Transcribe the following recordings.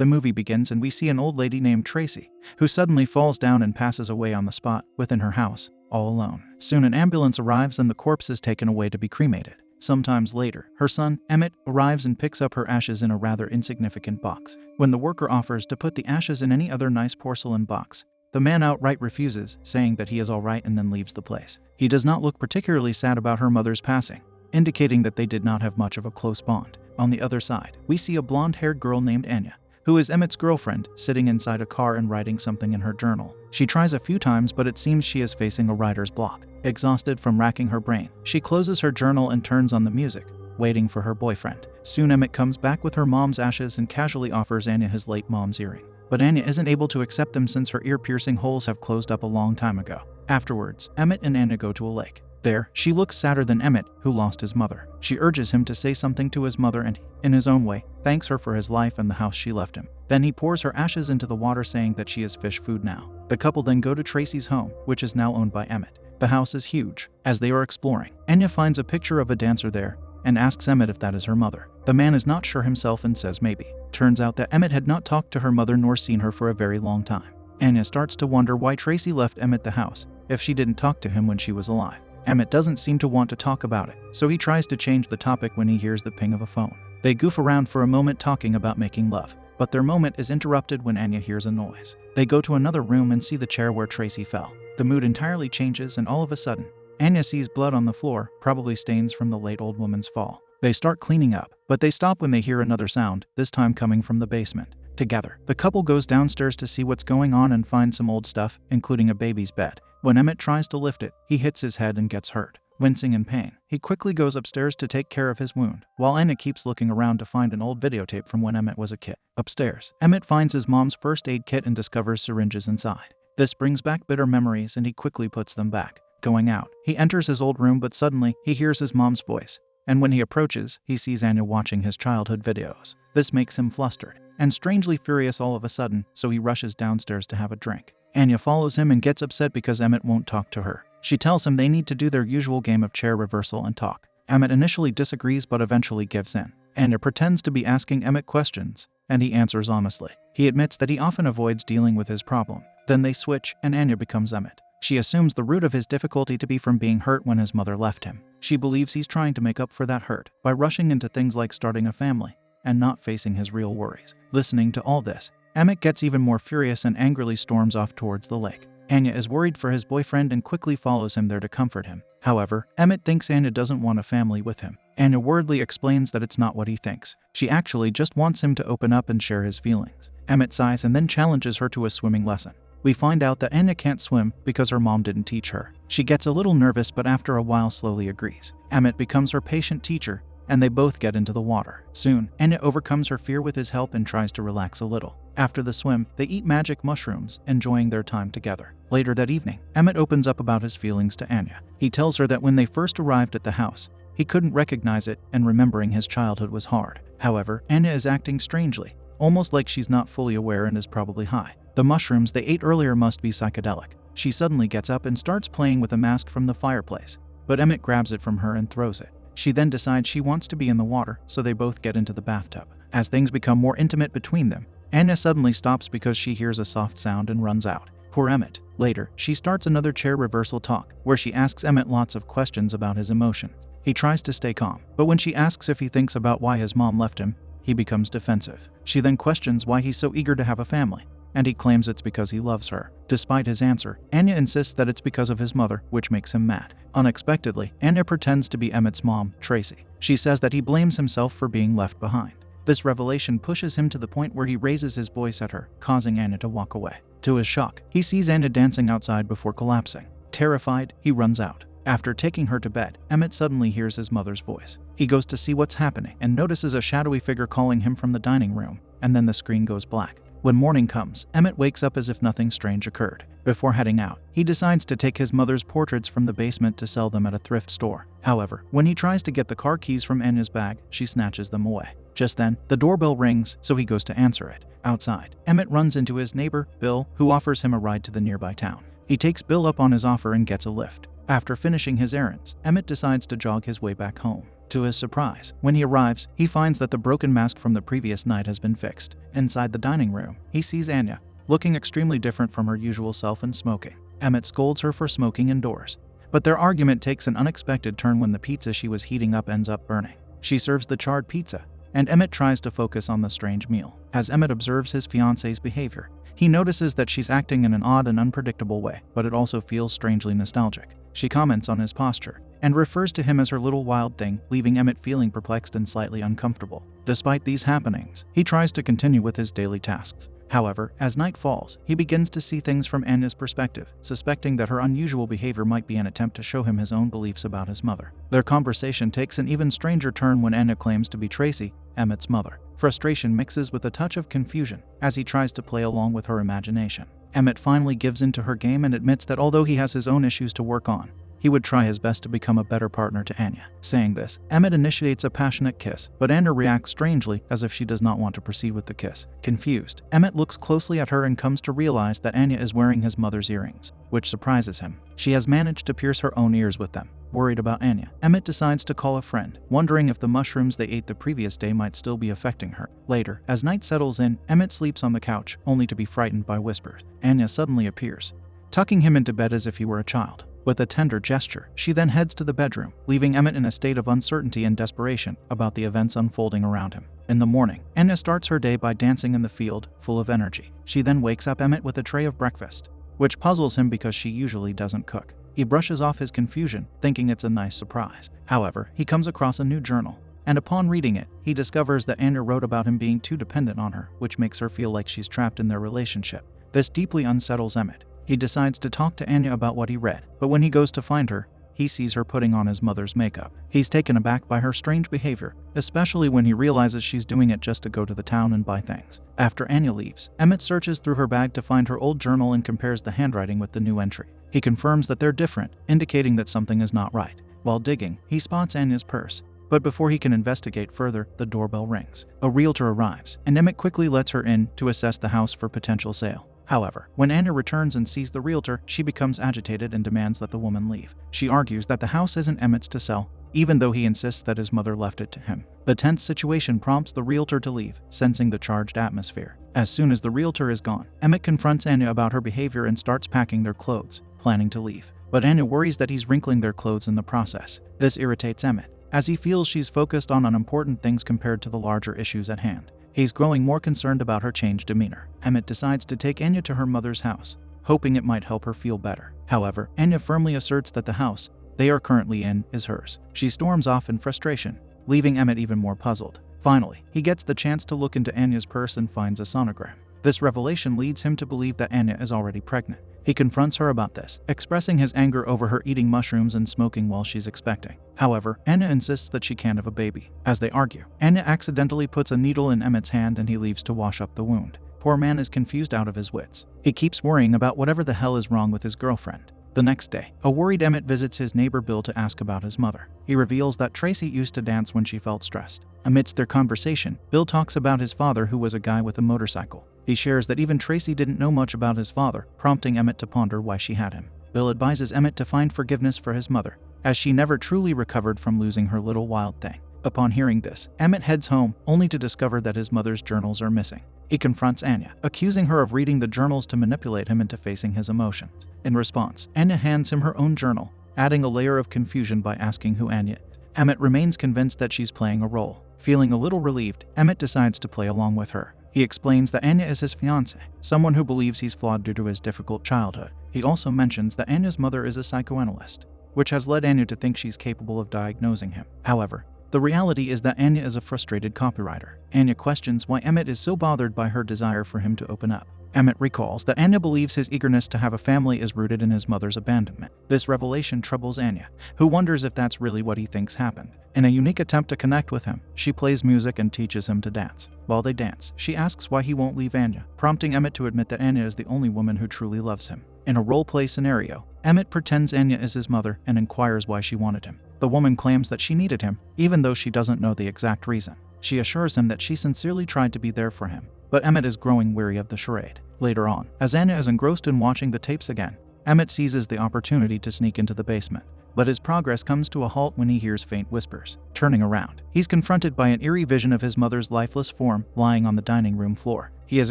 The movie begins and we see an old lady named Tracy, who suddenly falls down and passes away on the spot within her house, all alone. Soon an ambulance arrives and the corpse is taken away to be cremated. Sometimes later, her son, Emmett, arrives and picks up her ashes in a rather insignificant box. When the worker offers to put the ashes in any other nice porcelain box, the man outright refuses, saying that he is alright and then leaves the place. He does not look particularly sad about her mother's passing, indicating that they did not have much of a close bond. On the other side, we see a blonde-haired girl named Anya, who is Emmett's girlfriend, sitting inside a car and writing something in her journal. She tries a few times, but it seems she is facing a writer's block. Exhausted from racking her brain, she closes her journal and turns on the music, waiting for her boyfriend. Soon Emmett comes back with her mom's ashes and casually offers Anya his late mom's earring. But Anya isn't able to accept them since her ear-piercing holes have closed up a long time ago. Afterwards, Emmett and Anya go to a lake. There, she looks sadder than Emmett, who lost his mother. She urges him to say something to his mother and, in his own way, thanks her for his life and the house she left him. Then he pours her ashes into the water, saying that she is fish food now. The couple then go to Tracy's home, which is now owned by Emmett. The house is huge. As they are exploring, Anya finds a picture of a dancer there and asks Emmett if that is her mother. The man is not sure himself and says maybe. Turns out that Emmett had not talked to her mother nor seen her for a very long time. Anya starts to wonder why Tracy left Emmett the house if she didn't talk to him when she was alive. Emmett doesn't seem to want to talk about it, so he tries to change the topic when he hears the ping of a phone. They goof around for a moment talking about making love, but their moment is interrupted when Anya hears a noise. They go to another room and see the chair where Tracy fell. The mood entirely changes and all of a sudden, Anya sees blood on the floor, probably stains from the late old woman's fall. They start cleaning up, but they stop when they hear another sound, this time coming from the basement. Together, the couple goes downstairs to see what's going on and finds some old stuff, including a baby's bed. When Emmett tries to lift it, he hits his head and gets hurt. Wincing in pain, he quickly goes upstairs to take care of his wound, while Anya keeps looking around to find an old videotape from when Emmett was a kid. Upstairs, Emmett finds his mom's first aid kit and discovers syringes inside. This brings back bitter memories and he quickly puts them back. Going out, he enters his old room, but suddenly, he hears his mom's voice. And when he approaches, he sees Anya watching his childhood videos. This makes him flustered and strangely furious all of a sudden, so he rushes downstairs to have a drink. Anya follows him and gets upset because Emmett won't talk to her. She tells him they need to do their usual game of chair reversal and talk. Emmett initially disagrees but eventually gives in. Anya pretends to be asking Emmett questions, and he answers honestly. He admits that he often avoids dealing with his problem. Then they switch, and Anya becomes Emmett. She assumes the root of his difficulty to be from being hurt when his mother left him. She believes he's trying to make up for that hurt by rushing into things like starting a family and not facing his real worries. Listening to all this, Emmett gets even more furious and angrily storms off towards the lake. Anya is worried for his boyfriend and quickly follows him there to comfort him. However, Emmett thinks Anya doesn't want a family with him. Anya wordly explains that it's not what he thinks. She actually just wants him to open up and share his feelings. Emmett sighs and then challenges her to a swimming lesson. We find out that Anya can't swim because her mom didn't teach her. She gets a little nervous but after a while slowly agrees. Emmett becomes her patient teacher and they both get into the water. Soon, Anya overcomes her fear with his help and tries to relax a little. After the swim, they eat magic mushrooms, enjoying their time together. Later that evening, Emmett opens up about his feelings to Anya. He tells her that when they first arrived at the house, he couldn't recognize it and remembering his childhood was hard. However, Anya is acting strangely, almost like she's not fully aware and is probably high. The mushrooms they ate earlier must be psychedelic. She suddenly gets up and starts playing with a mask from the fireplace, but Emmett grabs it from her and throws it. She then decides she wants to be in the water, so they both get into the bathtub. As things become more intimate between them, Anya suddenly stops because she hears a soft sound and runs out. Poor Emmett. Later, she starts another chair reversal talk, where she asks Emmett lots of questions about his emotions. He tries to stay calm, but when she asks if he thinks about why his mom left him, he becomes defensive. She then questions why he's so eager to have a family, and he claims it's because he loves her. Despite his answer, Anya insists that it's because of his mother, which makes him mad. Unexpectedly, Anya pretends to be Emmett's mom, Tracy. She says that he blames himself for being left behind. This revelation pushes him to the point where he raises his voice at her, causing Anya to walk away. To his shock, he sees Anya dancing outside before collapsing. Terrified, he runs out. After taking her to bed, Emmett suddenly hears his mother's voice. He goes to see what's happening and notices a shadowy figure calling him from the dining room, and then the screen goes black. When morning comes, Emmett wakes up as if nothing strange occurred. Before heading out, he decides to take his mother's portraits from the basement to sell them at a thrift store. However, when he tries to get the car keys from Anya's bag, she snatches them away. Just then, the doorbell rings, so he goes to answer it. Outside, Emmett runs into his neighbor, Bill, who offers him a ride to the nearby town. He takes Bill up on his offer and gets a lift. After finishing his errands, Emmett decides to jog his way back home. To his surprise, when he arrives, he finds that the broken mask from the previous night has been fixed. Inside the dining room, he sees Anya, looking extremely different from her usual self and smoking. Emmett scolds her for smoking indoors, but their argument takes an unexpected turn when the pizza she was heating up ends up burning. She serves the charred pizza, and Emmett tries to focus on the strange meal. As Emmett observes his fiance's behavior, he notices that she's acting in an odd and unpredictable way, but it also feels strangely nostalgic. She comments on his posture and refers to him as her little wild thing, leaving Emmett feeling perplexed and slightly uncomfortable. Despite these happenings, he tries to continue with his daily tasks. However, as night falls, he begins to see things from Anya's perspective, suspecting that her unusual behavior might be an attempt to show him his own beliefs about his mother. Their conversation takes an even stranger turn when Anya claims to be Tracy, Emmett's mother. Frustration mixes with a touch of confusion as he tries to play along with her imagination. Emmett finally gives in to her game and admits that although he has his own issues to work on, he would try his best to become a better partner to Anya. Saying this, Emmett initiates a passionate kiss, but Anya reacts strangely as if she does not want to proceed with the kiss. Confused, Emmett looks closely at her and comes to realize that Anya is wearing his mother's earrings, which surprises him. She has managed to pierce her own ears with them. Worried about Anya, Emmett decides to call a friend, wondering if the mushrooms they ate the previous day might still be affecting her. Later, as night settles in, Emmett sleeps on the couch, only to be frightened by whispers. Anya suddenly appears, tucking him into bed as if he were a child. With a tender gesture, she then heads to the bedroom, leaving Emmett in a state of uncertainty and desperation about the events unfolding around him. In the morning, Anya starts her day by dancing in the field, full of energy. She then wakes up Emmett with a tray of breakfast, which puzzles him because she usually doesn't cook. He brushes off his confusion, thinking it's a nice surprise. However, he comes across a new journal, and upon reading it, he discovers that Anya wrote about him being too dependent on her, which makes her feel like she's trapped in their relationship. This deeply unsettles Emmett. He decides to talk to Anya about what he read, but when he goes to find her, he sees her putting on his mother's makeup. He's taken aback by her strange behavior, especially when he realizes she's doing it just to go to the town and buy things. After Anya leaves, Emmett searches through her bag to find her old journal and compares the handwriting with the new entry. He confirms that they're different, indicating that something is not right. While digging, he spots Anya's purse, but before he can investigate further, the doorbell rings. A realtor arrives, and Emmett quickly lets her in to assess the house for potential sale. However, when Anya returns and sees the realtor, she becomes agitated and demands that the woman leave. She argues that the house isn't Emmett's to sell, even though he insists that his mother left it to him. The tense situation prompts the realtor to leave, sensing the charged atmosphere. As soon as the realtor is gone, Emmett confronts Anya about her behavior and starts packing their clothes, planning to leave. But Anya worries that he's wrinkling their clothes in the process. This irritates Emmett, as he feels she's focused on unimportant things compared to the larger issues at hand. He's growing more concerned about her changed demeanor. Emmett decides to take Anya to her mother's house, hoping it might help her feel better. However, Anya firmly asserts that the house they are currently in is hers. She storms off in frustration, leaving Emmett even more puzzled. Finally, he gets the chance to look into Anya's purse and finds a sonogram. This revelation leads him to believe that Anya is already pregnant. He confronts her about this, expressing his anger over her eating mushrooms and smoking while she's expecting. However, Anya insists that she can't have a baby. As they argue, Anya accidentally puts a needle in Emmett's hand and he leaves to wash up the wound. Poor man is confused out of his wits. He keeps worrying about whatever the hell is wrong with his girlfriend. The next day, a worried Emmett visits his neighbor Bill to ask about his mother. He reveals that Tracy used to dance when she felt stressed. Amidst their conversation, Bill talks about his father, who was a guy with a motorcycle. He shares that even Tracy didn't know much about his father, prompting Emmett to ponder why she had him. Bill advises Emmett to find forgiveness for his mother, as she never truly recovered from losing her little wild thing. Upon hearing this, Emmett heads home, only to discover that his mother's journals are missing. He confronts Anya, accusing her of reading the journals to manipulate him into facing his emotions. In response, Anya hands him her own journal, adding a layer of confusion by asking who Anya is. Emmett remains convinced that she's playing a role. Feeling a little relieved, Emmett decides to play along with her. He explains that Anya is his fiancée, someone who believes he's flawed due to his difficult childhood. He also mentions that Anya's mother is a psychoanalyst, which has led Anya to think she's capable of diagnosing him. However, the reality is that Anya is a frustrated copywriter. Anya questions why Emmett is so bothered by her desire for him to open up. Emmett recalls that Anya believes his eagerness to have a family is rooted in his mother's abandonment. This revelation troubles Anya, who wonders if that's really what he thinks happened. In a unique attempt to connect with him, she plays music and teaches him to dance. While they dance, she asks why he won't leave Anya, prompting Emmett to admit that Anya is the only woman who truly loves him. In a role-play scenario, Emmett pretends Anya is his mother and inquires why she wanted him. The woman claims that she needed him, even though she doesn't know the exact reason. She assures him that she sincerely tried to be there for him, but Emmett is growing weary of the charade. Later on, as Anya is engrossed in watching the tapes again, Emmett seizes the opportunity to sneak into the basement. but his progress comes to a halt when he hears faint whispers. Turning around, he's confronted by an eerie vision of his mother's lifeless form lying on the dining room floor. He is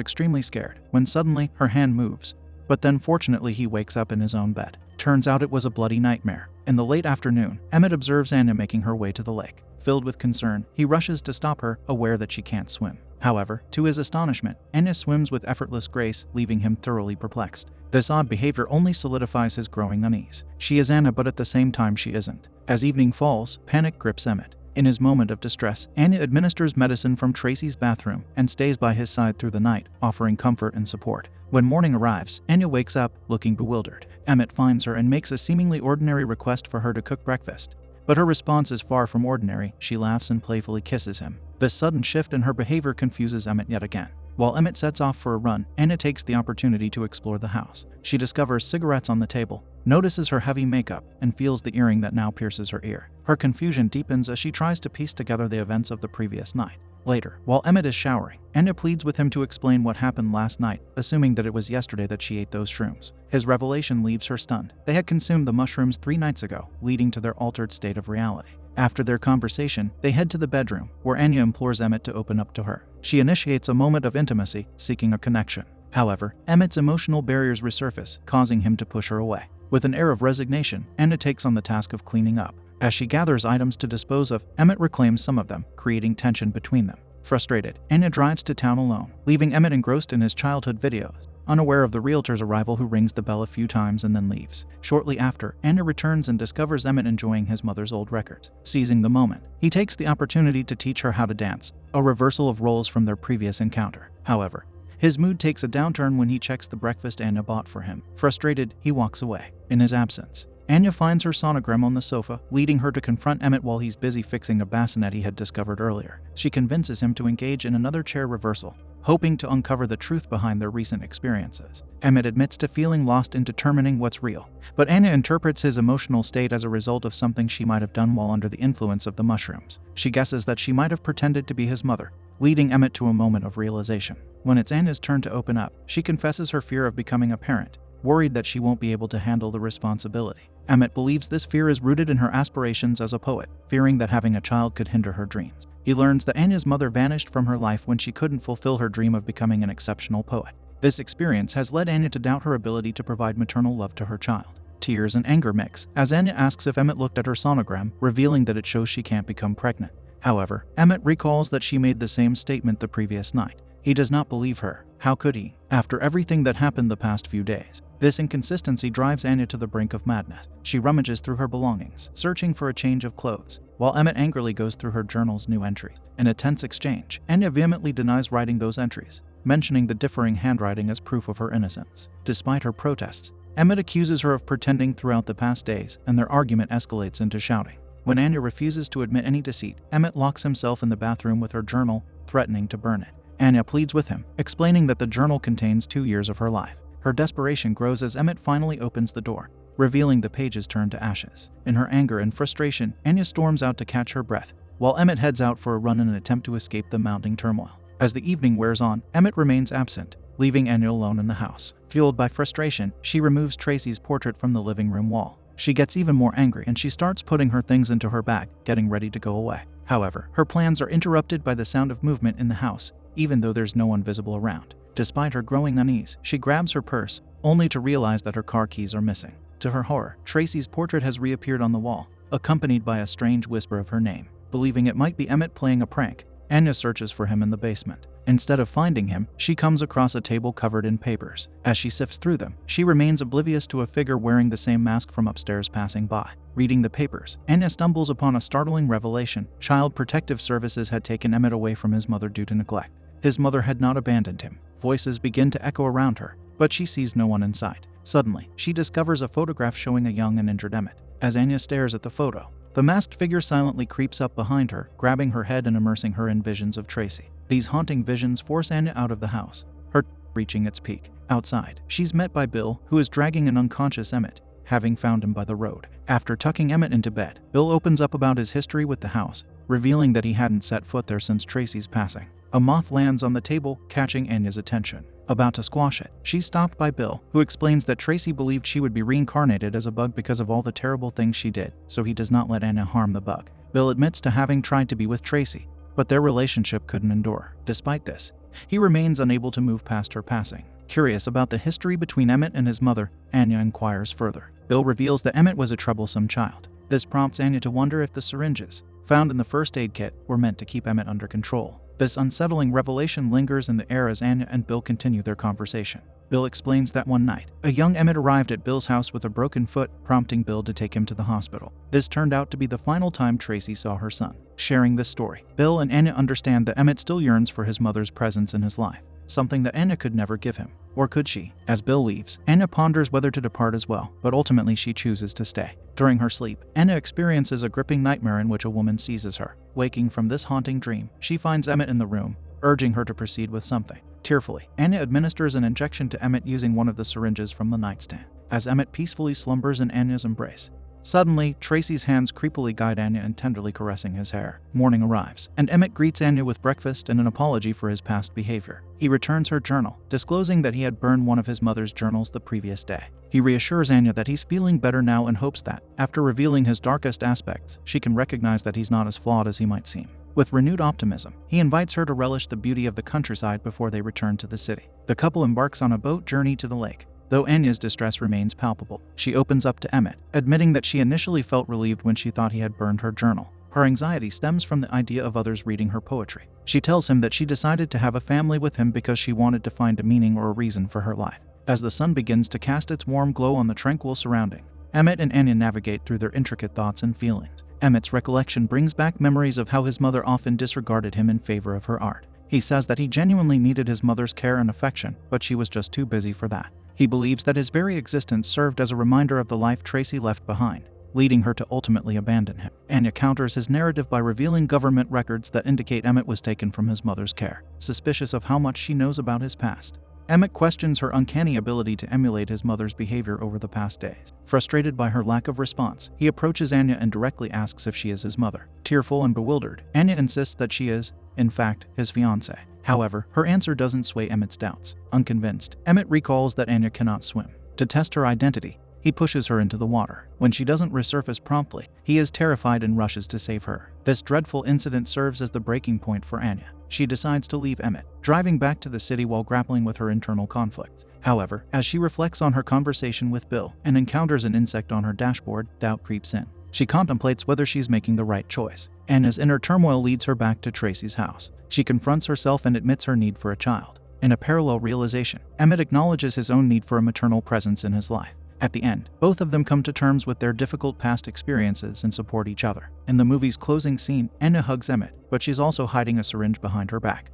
extremely scared when suddenly her hand moves, but then fortunately he wakes up in his own bed. Turns out it was a bloody nightmare. In the late afternoon, Emmett observes Anya making her way to the lake. Filled with concern, he rushes to stop her, aware that she can't swim. However, to his astonishment, Anya swims with effortless grace, leaving him thoroughly perplexed. This odd behavior only solidifies his growing unease. She is Anya, but at the same time she isn't. As evening falls, panic grips Emmett. In his moment of distress, Anya administers medicine from Tracy's bathroom and stays by his side through the night, offering comfort and support. When morning arrives, Anya wakes up, looking bewildered. Emmett finds her and makes a seemingly ordinary request for her to cook breakfast. But her response is far from ordinary. She laughs and playfully kisses him. This sudden shift in her behavior confuses Emmett yet again. While Emmett sets off for a run, Anya takes the opportunity to explore the house. She discovers cigarettes on the table, notices her heavy makeup, and feels the earring that now pierces her ear. Her confusion deepens as she tries to piece together the events of the previous night. Later, while Emmett is showering, Anya pleads with him to explain what happened last night, assuming that it was yesterday that she ate those shrooms. His revelation leaves her stunned. They had consumed the mushrooms 3 nights ago, leading to their altered state of reality. After their conversation, they head to the bedroom, where Anya implores Emmett to open up to her. She initiates a moment of intimacy, seeking a connection. However, Emmett's emotional barriers resurface, causing him to push her away. With an air of resignation, Anya takes on the task of cleaning up. As she gathers items to dispose of, Emmett reclaims some of them, creating tension between them. Frustrated, Anya drives to town alone, leaving Emmett engrossed in his childhood videos, unaware of the realtor's arrival, who rings the bell a few times and then leaves. Shortly after, Anya returns and discovers Emmett enjoying his mother's old records. Seizing the moment, he takes the opportunity to teach her how to dance, a reversal of roles from their previous encounter. However, his mood takes a downturn when he checks the breakfast Anya bought for him. Frustrated, he walks away. In his absence, Anya finds her sonogram on the sofa, leading her to confront Emmett while he's busy fixing a bassinet he had discovered earlier. She convinces him to engage in another chair reversal, hoping to uncover the truth behind their recent experiences. Emmett admits to feeling lost in determining what's real, but Anya interprets his emotional state as a result of something she might have done while under the influence of the mushrooms. She guesses that she might have pretended to be his mother, leading Emmett to a moment of realization. When it's Anya's turn to open up, she confesses her fear of becoming a parent, worried that she won't be able to handle the responsibility. Emmett believes this fear is rooted in her aspirations as a poet, fearing that having a child could hinder her dreams. He learns that Anya's mother vanished from her life when she couldn't fulfill her dream of becoming an exceptional poet. This experience has led Anya to doubt her ability to provide maternal love to her child. Tears and anger mix as Anya asks if Emmett looked at her sonogram, revealing that it shows she can't become pregnant. However, Emmett recalls that she made the same statement the previous night. He does not believe her. How could he, after everything that happened the past few days? This inconsistency drives Anya to the brink of madness. She rummages through her belongings, searching for a change of clothes, while Emmett angrily goes through her journal's new entries. In a tense exchange, Anya vehemently denies writing those entries, mentioning the differing handwriting as proof of her innocence. Despite her protests, Emmett accuses her of pretending throughout the past days, and their argument escalates into shouting. When Anya refuses to admit any deceit, Emmett locks himself in the bathroom with her journal, threatening to burn it. Anya pleads with him, explaining that the journal contains 2 years of her life. Her desperation grows as Emmett finally opens the door, revealing the pages turned to ashes. In her anger and frustration, Anya storms out to catch her breath, while Emmett heads out for a run in an attempt to escape the mounting turmoil. As the evening wears on, Emmett remains absent, leaving Anya alone in the house. Fueled by frustration, she removes Tracy's portrait from the living room wall. She gets even more angry and she starts putting her things into her bag, getting ready to go away. However, her plans are interrupted by the sound of movement in the house, even though there's no one visible around. Despite her growing unease, she grabs her purse, only to realize that her car keys are missing. To her horror, Tracy's portrait has reappeared on the wall, accompanied by a strange whisper of her name. Believing it might be Emmett playing a prank, Anya searches for him in the basement. Instead of finding him, she comes across a table covered in papers. As she sifts through them, she remains oblivious to a figure wearing the same mask from upstairs passing by. Reading the papers, Anya stumbles upon a startling revelation. Child Protective Services had taken Emmett away from his mother due to neglect. His mother had not abandoned him. Voices begin to echo around her, but she sees no one inside. Suddenly, she discovers a photograph showing a young and injured Emmett. As Anya stares at the photo, the masked figure silently creeps up behind her, grabbing her head and immersing her in visions of Tracy. These haunting visions force Anya out of the house, her reaching its peak. Outside, she's met by Bill, who is dragging an unconscious Emmett, having found him by the road. After tucking Emmett into bed, Bill opens up about his history with the house, revealing that he hadn't set foot there since Tracy's passing. A moth lands on the table, catching Anya's attention. About to squash it, she's stopped by Bill, who explains that Tracy believed she would be reincarnated as a bug because of all the terrible things she did, so he does not let Anya harm the bug. Bill admits to having tried to be with Tracy, but their relationship couldn't endure. Despite this, he remains unable to move past her passing. Curious about the history between Emmett and his mother, Anya inquires further. Bill reveals that Emmett was a troublesome child. This prompts Anya to wonder if the syringes found in the first aid kit were meant to keep Emmett under control. This unsettling revelation lingers in the air as Anya and Bill continue their conversation. Bill explains that one night, a young Emmett arrived at Bill's house with a broken foot, prompting Bill to take him to the hospital. This turned out to be the final time Tracy saw her son. Sharing this story, Bill and Anya understand that Emmett still yearns for his mother's presence in his life, something that Anya could never give him. Or could she? As Bill leaves, Anya ponders whether to depart as well, but ultimately she chooses to stay. During her sleep, Anya experiences a gripping nightmare in which a woman seizes her. Waking from this haunting dream, she finds Emmett in the room, urging her to proceed with something. Tearfully, Anya administers an injection to Emmett using one of the syringes from the nightstand. As Emmett peacefully slumbers in Anya's embrace, suddenly, Tracy's hands creepily guide Anya in tenderly caressing his hair. Morning arrives, and Emmett greets Anya with breakfast and an apology for his past behavior. He returns her journal, disclosing that he had burned one of his mother's journals the previous day. He reassures Anya that he's feeling better now and hopes that, after revealing his darkest aspects, she can recognize that he's not as flawed as he might seem. With renewed optimism, he invites her to relish the beauty of the countryside before they return to the city. The couple embarks on a boat journey to the lake. Though Anya's distress remains palpable, she opens up to Emmett, admitting that she initially felt relieved when she thought he had burned her journal. Her anxiety stems from the idea of others reading her poetry. She tells him that she decided to have a family with him because she wanted to find a meaning or a reason for her life. As the sun begins to cast its warm glow on the tranquil surrounding, Emmett and Anya navigate through their intricate thoughts and feelings. Emmett's recollection brings back memories of how his mother often disregarded him in favor of her art. He says that he genuinely needed his mother's care and affection, but she was just too busy for that. He believes that his very existence served as a reminder of the life Tracy left behind, leading her to ultimately abandon him. Anya counters his narrative by revealing government records that indicate Emmett was taken from his mother's care. Suspicious of how much she knows about his past, Emmett questions her uncanny ability to emulate his mother's behavior over the past days. Frustrated by her lack of response, he approaches Anya and directly asks if she is his mother. Tearful and bewildered, Anya insists that she is, in fact, his fiancée. However, her answer doesn't sway Emmett's doubts. Unconvinced, Emmett recalls that Anya cannot swim. To test her identity, he pushes her into the water. When she doesn't resurface promptly, he is terrified and rushes to save her. This dreadful incident serves as the breaking point for Anya. She decides to leave Emmett, driving back to the city while grappling with her internal conflicts. However, as she reflects on her conversation with Bill and encounters an insect on her dashboard, doubt creeps in. She contemplates whether she's making the right choice. Anya's inner turmoil leads her back to Tracy's house. She confronts herself and admits her need for a child. In a parallel realization, Emmett acknowledges his own need for a maternal presence in his life. At the end, both of them come to terms with their difficult past experiences and support each other. In the movie's closing scene, Anya hugs Emmett, but she's also hiding a syringe behind her back.